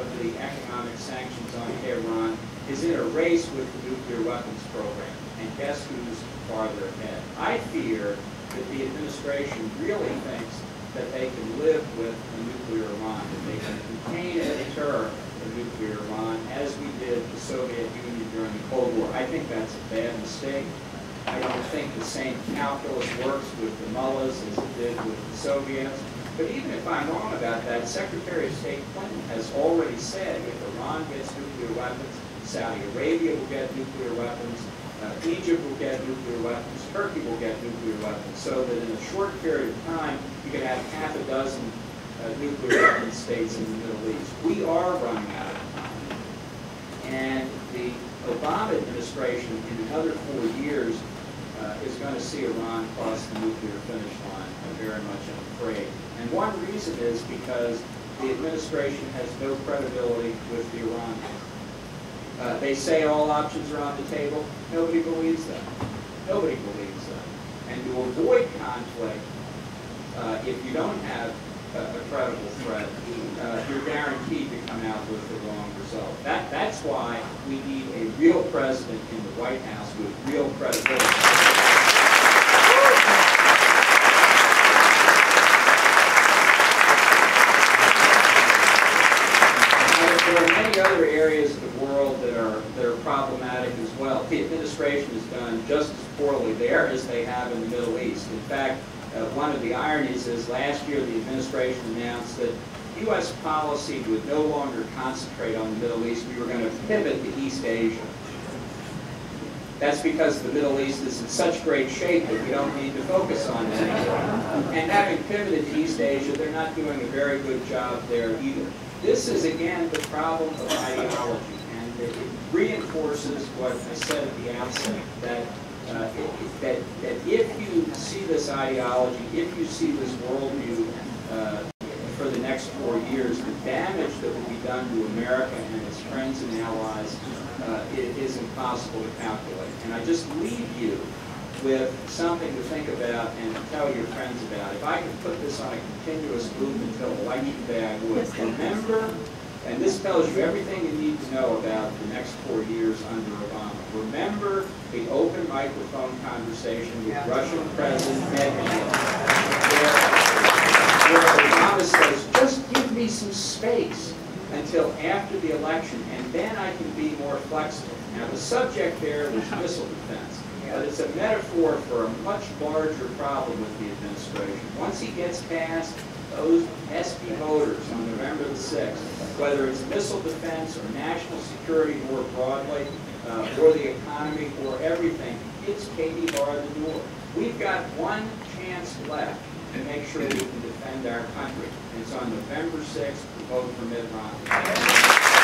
of the economic sanctions on Tehran is in a race with the nuclear weapons program. And guess who's farther ahead? I fear that the administration really thinks that they can live with a nuclear Iran, that they can contain and deter a nuclear Iran, as we did the Soviet Union during the Cold War. I think that's a bad mistake. I don't think the same calculus works with the mullahs as it did with the Soviets. But even if I'm wrong about that, Secretary of State Clinton has already said if Iran gets nuclear weapons, Saudi Arabia will get nuclear weapons, Egypt will get nuclear weapons, Turkey will get nuclear weapons, so that in a short period of time, you could have half a dozen nuclear weapons states in the Middle East. We are running out of time. And the Obama administration, in another 4 years, is going to see Iran cross the nuclear finish line, very much, I'm afraid. And one reason is because the administration has no credibility with the Iranians. They say all options are on the table. Nobody believes them. Nobody believes them. And to avoid conflict, if you don't have a credible threat, you're guaranteed to come out with the wrong result. That's why we need a real president in the White House with real credibility. There are many other areas of the world that are problematic as well. The administration has done just as poorly there as they have in the Middle East. In fact, one of the ironies is last year the administration announced that U.S. policy would no longer concentrate on the Middle East. We were going to pivot to East Asia. That's because the Middle East is in such great shape that we don't need to focus on it anymore. And having pivoted to East Asia, they're not doing a very good job there either. This is, again, the problem of ideology, and it reinforces what I said at the outset, that if you see this ideology, if you see this worldview for the next 4 years, the damage that will be done to America and its friends and allies is impossible to calculate. And I just leave you with something to think about and to tell your friends about. If I could put this on a continuous loop until election day, I would. Remember, and this tells you everything you need to know about the next 4 years under Obama. Remember the open microphone conversation with Russian President Medvedev, where Obama says, just give me some space until after the election, and then I can be more flexible. Now, the subject there was missile defense. But it's a metaphor for a much larger problem with the administration. Once he gets past those pesky voters on November the 6th, whether it's missile defense or national security more broadly, or the economy or everything, it's Katie bar the door. We've got one chance left to make sure we can defend our country. And it's on November 6th to vote for Mitt Romney.